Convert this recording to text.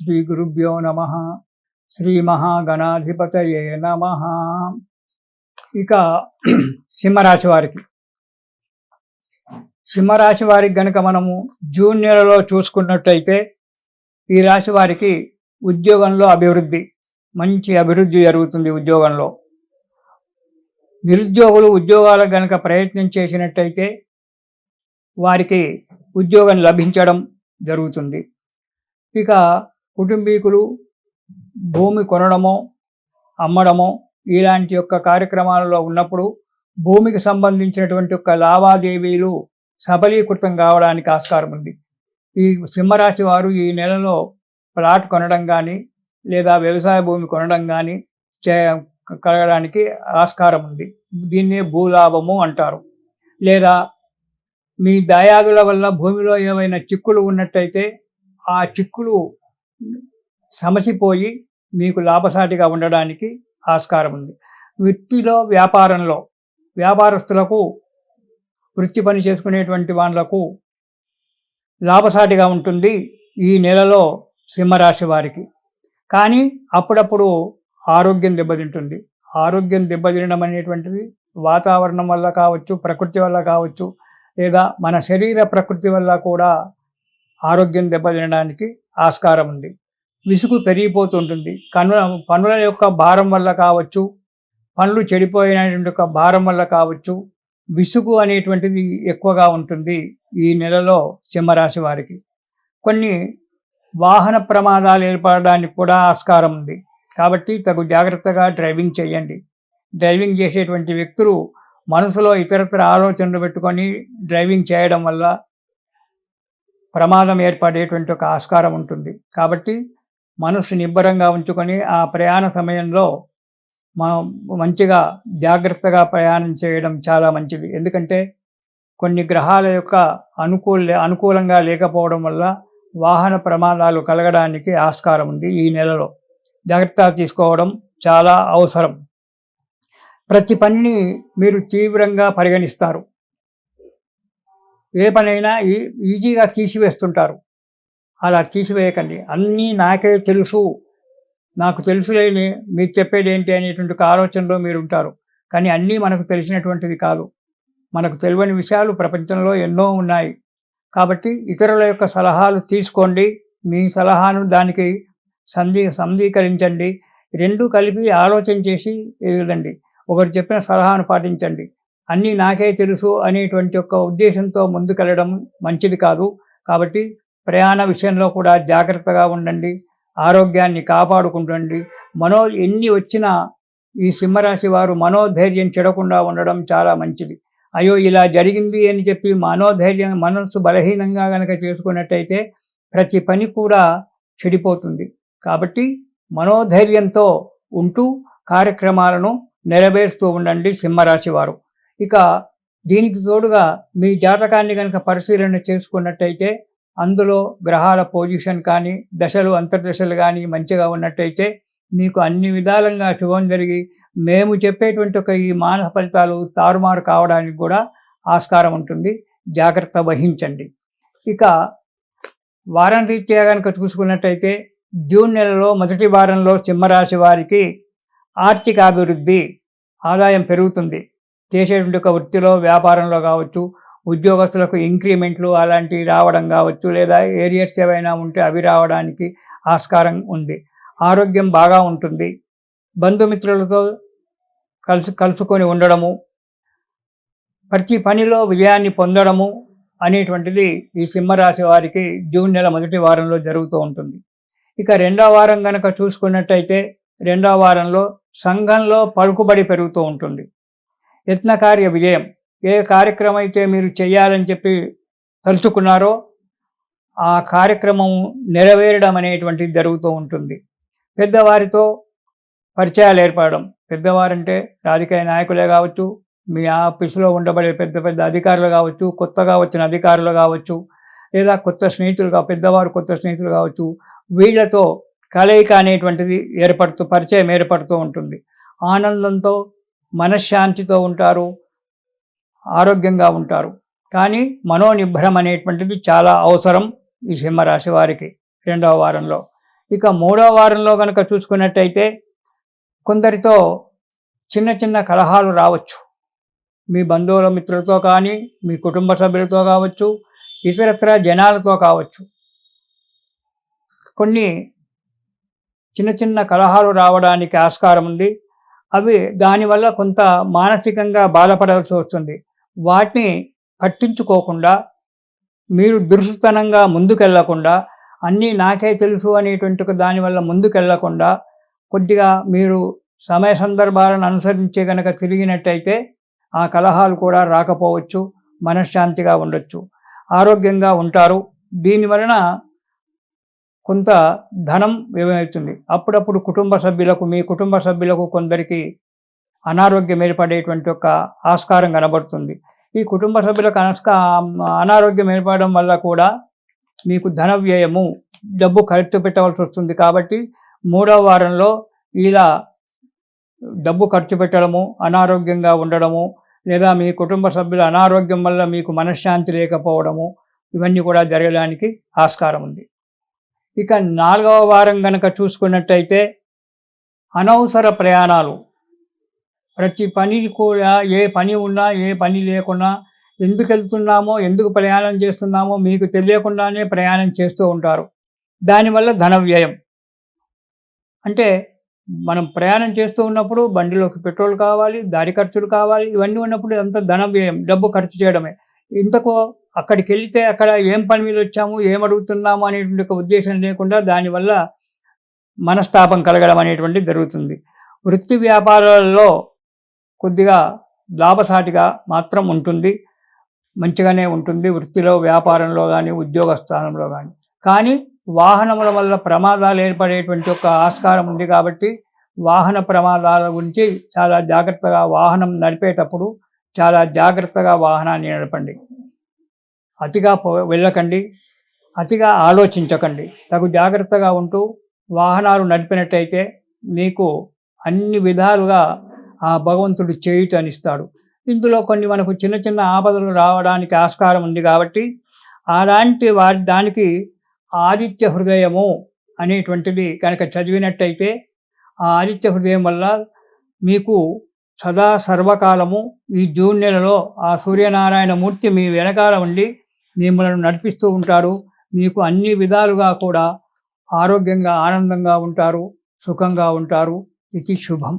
శ్రీ గురుభ్యో నమ. శ్రీ మహాగణాధిపతయే నమ. ఇక సింహరాశి వారికి గనక మనము జూన్ నెలలో చూసుకున్నట్టయితే ఈ రాశి వారికి ఉద్యోగంలో మంచి అభివృద్ధి జరుగుతుంది. ఉద్యోగంలో నిరుద్యోగులు ఉద్యోగాలకు గనక ప్రయత్నం చేసినట్టయితే వారికి ఉద్యోగం లభించడం జరుగుతుంది. ఇక కుటుంబీకులు భూమి కొనడమో అమ్మడమో ఇలాంటి కార్యక్రమాలలో ఉన్నప్పుడు భూమికి సంబంధించినటువంటి లావాదేవీలు సబలీకృతం కావడానికి ఆస్కారం ఉంది. ఈ సింహరాశి వారు ఈ నెలలో ప్లాట్ కొనడం కానీ లేదా వ్యవసాయ భూమి కొనడం కానీ కలగడానికి ఆస్కారం ఉంది. దీన్నే భూలాభము అంటారు. లేదా మీ దాయాదుల వల్ల భూమిలో ఏమైనా చిక్కులు ఉన్నట్టయితే ఆ చిక్కులు సమసిపోయి మీకు లాభసాటిగా ఉండడానికి ఆస్కారం ఉంది. వృత్తిలో వ్యాపారస్తులకు వృత్తి పని చేసుకునేటువంటి వాళ్ళకు లాభసాటిగా ఉంటుంది ఈ నెలలో సింహరాశి వారికి. కానీ అప్పుడప్పుడు ఆరోగ్యం దెబ్బతింటుంది. ఆరోగ్యం దెబ్బతినడం అనేటువంటిది వాతావరణం వల్ల కావచ్చు, ప్రకృతి వల్ల కావచ్చు, లేదా మన శరీర ప్రకృతి వల్ల కూడా ఆరోగ్యం దెబ్బతినడానికి ఆస్కారం ఉంది. విసుగు పెరిగిపోతుంటుంది. పనుల యొక్క భారం వల్ల కావచ్చు, పనులు చెడిపోయినటువంటి భారం వల్ల కావచ్చు, విసుగు అనేటువంటిది ఎక్కువగా ఉంటుంది ఈ నెలలో సింహరాశి వారికి. కొన్ని వాహన ప్రమాదాలు ఏర్పడడానికి కూడా ఆస్కారం ఉంది. కాబట్టి తగు జాగ్రత్తగా డ్రైవింగ్ చేయండి. డ్రైవింగ్ చేసేటువంటి వ్యక్తులు మనసులో ఇతరత్ర ఆలోచనలు పెట్టుకొని డ్రైవింగ్ చేయడం వల్ల ప్రమాదం ఏర్పడేటువంటి ఆస్కారం ఉంటుంది. కాబట్టి మనసు నిబ్బరంగా ఉంచుకొని ఆ ప్రయాణ సమయంలో మంచిగా జాగ్రత్తగా ప్రయాణం చేయడం చాలా మంచిది. ఎందుకంటే కొన్ని గ్రహాల యొక్క అనుకూలంగా లేకపోవడం వల్ల వాహన ప్రమాదాలు కలగడానికి ఆస్కారం ఉంది. ఈ నెలలో జాగ్రత్త తీసుకోవడం చాలా అవసరం. ప్రతి పనిని మీరు తీవ్రంగా పరిగణిస్తారు. ఏ పనైనా ఈజీగా తీసివేస్తుంటారు. అలా తీసివేయకండి. అన్నీ నాకే తెలుసు, నాకు తెలుసులేని మీకు చెప్పేది ఏంటి అనేటువంటి ఆలోచనలో మీరు ఉంటారు. కానీ అన్నీ మనకు తెలిసినటువంటిది కాదు. మనకు తెలియని విషయాలు ప్రపంచంలో ఎన్నో ఉన్నాయి. కాబట్టి ఇతరుల యొక్క సలహాలు తీసుకోండి. మీ సలహాను దానికి సంధీకరించండి. రెండు కలిపి ఆలోచన చేసి ఎదురండి. ఒకరు చెప్పిన సలహాను పాటించండి. అన్నీ నాకే తెలుసు అనేటువంటి ఉద్దేశంతో ముందుకెళ్ళడం మంచిది కాదు. కాబట్టి ప్రయాణ విషయంలో కూడా జాగ్రత్తగా ఉండండి. ఆరోగ్యాన్ని కాపాడుకుంటుండండి. ఎన్ని వచ్చినా ఈ సింహరాశి వారు మనోధైర్యం చెడకుండా ఉండడం చాలా మంచిది. అయ్యో ఇలా జరిగింది అని చెప్పి మనస్సు బలహీనంగా కనుక చేసుకున్నట్టయితే ప్రతి పని కూడా చెడిపోతుంది. కాబట్టి మనోధైర్యంతో ఉంటూ కార్యక్రమాలను నెరవేరుస్తూ ఉండండి సింహరాశి వారు. ఇక దీనికి తోడుగా మీ జాతకాన్ని కనుక పరిశీలన చేసుకున్నట్టయితే అందులో గ్రహాల పొజిషన్ కానీ దశలు అంతర్దశలు కానీ మంచిగా ఉన్నట్టయితే మీకు అన్ని విధాలంగా శుభం జరిగి మేము చెప్పేటువంటి ఈ మానస ఫలితాలు తారుమారు కావడానికి కూడా ఆస్కారం ఉంటుంది. జాగ్రత్త వహించండి. ఇక వారం రీత్యా కనుక చూసుకున్నట్టయితే జూన్ నెలలో మొదటి వారంలో సింహరాశి వారికి ఆర్థిక అభివృద్ధి, ఆదాయం పెరుగుతుంది. చేసేటువంటి వృత్తిలో వ్యాపారంలో కావచ్చు, ఉద్యోగస్తులకు ఇంక్రిమెంట్లు అలాంటివి రావడం కావచ్చు, లేదా ఏరియర్స్ ఏవైనా ఉంటే అవి రావడానికి ఆస్కారం ఉంది. ఆరోగ్యం బాగా ఉంటుంది. బంధుమిత్రులతో కలుసుకొని ఉండడము, ప్రతి పనిలో విజయాన్ని పొందడము అనేటువంటిది ఈ సింహరాశి వారికి జూన్ నెల మొదటి వారంలో జరుగుతూ ఉంటుంది. ఇక రెండవ వారం కనుక చూసుకున్నట్టయితే రెండవ వారంలో సంఘంలో పలుకుబడి పెరుగుతూ ఉంటుంది. యత్నకార్య విజయం, ఏ కార్యక్రమం అయితే మీరు చేయాలని చెప్పి తలుచుకున్నారో ఆ కార్యక్రమం నెరవేరడం అనేటువంటిది జరుగుతూ ఉంటుంది. పెద్దవారితో పరిచయాలు ఏర్పడడం, పెద్దవారంటే రాజకీయ నాయకులే కావచ్చు, మీ ఆఫీసులో ఉండబడే పెద్ద అధికారులు కావచ్చు, కొత్తగా వచ్చిన అధికారులు కావచ్చు, లేదా పెద్దవారు కొత్త స్నేహితులు కావచ్చు, వీళ్లతో కలయిక అనేటువంటిది పరిచయం ఏర్పడుతూ ఉంటుంది. ఆనందంతో మనశ్శాంతితో ఉంటారు, ఆరోగ్యంగా ఉంటారు. కానీ మనోనిబ్బరం అనేటువంటిది చాలా అవసరం ఈ సింహరాశి వారికి రెండవ వారంలో. ఇక మూడవ వారంలో గనక చూసుకున్నట్టయితే కొందరితో చిన్న చిన్న కలహాలు రావచ్చు. మీ బంధువుల మిత్రులతో కానీ, మీ కుటుంబ సభ్యులతో కావచ్చు, ఇతరత్ర జనాలతో కావచ్చు. కొన్ని చిన్న చిన్న కలహాలు రావడానికి ఆస్కారం ఉంది. అవి దానివల్ల కొంత మానసికంగా బాధపడాల్సి వస్తుంది. వాటిని పట్టించుకోకుండా మీరు దురుసుతనంగా ముందుకెళ్ళకుండా, అన్నీ నాకే తెలుసు అనేటువంటి ఒక దానివల్ల ముందుకెళ్ళకుండా, కొద్దిగా మీరు సమయ సందర్భాలను అనుసరించి గనక తిరిగినట్టయితే ఆ కలహాలు కూడా రాకపోవచ్చు. మనశ్శాంతిగా ఉండొచ్చు. ఆరోగ్యంగా ఉంటారు. దీనివలన కొంత ధనం వ్యయమవుతుంది. అప్పుడప్పుడు మీ కుటుంబ సభ్యులకు కొందరికి అనారోగ్యం ఏర్పడేటువంటి ఒక ఆస్కారం కనబడుతుంది. ఈ కుటుంబ సభ్యులకు అనారోగ్యం ఏర్పడడం వల్ల కూడా మీకు ధన వ్యయము, డబ్బు ఖర్చు పెట్టవలసి వస్తుంది. కాబట్టి మూడవ వారంలో ఇలా డబ్బు ఖర్చు పెట్టడము, అనారోగ్యంగా ఉండడము, లేదా మీ కుటుంబ సభ్యుల అనారోగ్యం వల్ల మీకు మనశ్శాంతి లేకపోవడము, ఇవన్నీ కూడా జరగడానికి ఆస్కారం ఉంది. ఇక 4వ వారం గనక చూసుకున్నట్టయితే అనవసర ప్రయాణాలు. ప్రతి పని కూడా, ఏ పని ఉన్నా, ఏ పని లేకున్నా, ఎందుకు వెళ్తున్నామో, ఎందుకు ప్రయాణం చేస్తున్నామో మీకు తెలియకుండానే ప్రయాణం చేస్తూ ఉంటారు. దానివల్ల ధన వ్యయం. అంటే మనం ప్రయాణం చేస్తూ ఉన్నప్పుడు బండిలోకి పెట్రోల్ కావాలి, దారి ఖర్చులు కావాలి. ఇవన్నీ ఉన్నప్పుడు అంత ధన వ్యయం, డబ్బు ఖర్చు చేయడమే. ఇంతకు అక్కడికెళ్తే అక్కడ ఏం పని మీద వచ్చాము, ఏం అడుగుతున్నాము అనేటువంటి ఒక ఉద్దేశం లేకుండా దానివల్ల మనస్తాపం కలగడం అనేటువంటిది జరుగుతుంది. వృత్తి వ్యాపారాలలో కొద్దిగా లాభసాటిగా మాత్రం ఉంటుంది. మంచిగానే ఉంటుంది వృత్తిలో, వ్యాపారంలో కానీ, ఉద్యోగ స్థానంలో కానీ. కానీ వాహనముల వల్ల ప్రమాదాలు ఏర్పడేటువంటి ఒక ఆస్కారం ఉంది. కాబట్టి వాహన ప్రమాదాల గురించి చాలా జాగ్రత్తగా, వాహనం నడిపేటప్పుడు చాలా జాగ్రత్తగా వాహనాన్ని నడపండి. అతిగా వెళ్ళకండి, అతిగా ఆలోచించకండి. తగు జాగ్రత్తగా ఉంటూ వాహనాలు నడిపినట్టయితే మీకు అన్ని విధాలుగా ఆ భగవంతుడు చేయూతనిస్తాడు. ఇందులో కొన్ని మనకు చిన్న చిన్న ఆపదలు రావడానికి ఆస్కారం ఉంది. కాబట్టి అలాంటి దానికి ఆదిత్య హృదయము అనేటువంటిది కనుక చదివినట్టయితే, ఆ ఆదిత్య హృదయం వల్ల మీకు సదా సర్వకాలము ఈ జూన్ నెలలో ఆ సూర్యనారాయణ మూర్తి మీ వెనకాల ఉండి మిమ్మల్ని నడిపిస్తూ ఉంటాడు. మీకు అన్ని విధాలుగా కూడా ఆరోగ్యంగా, ఆనందంగా ఉంటారు, సుఖంగా ఉంటారు. ఇది శుభం.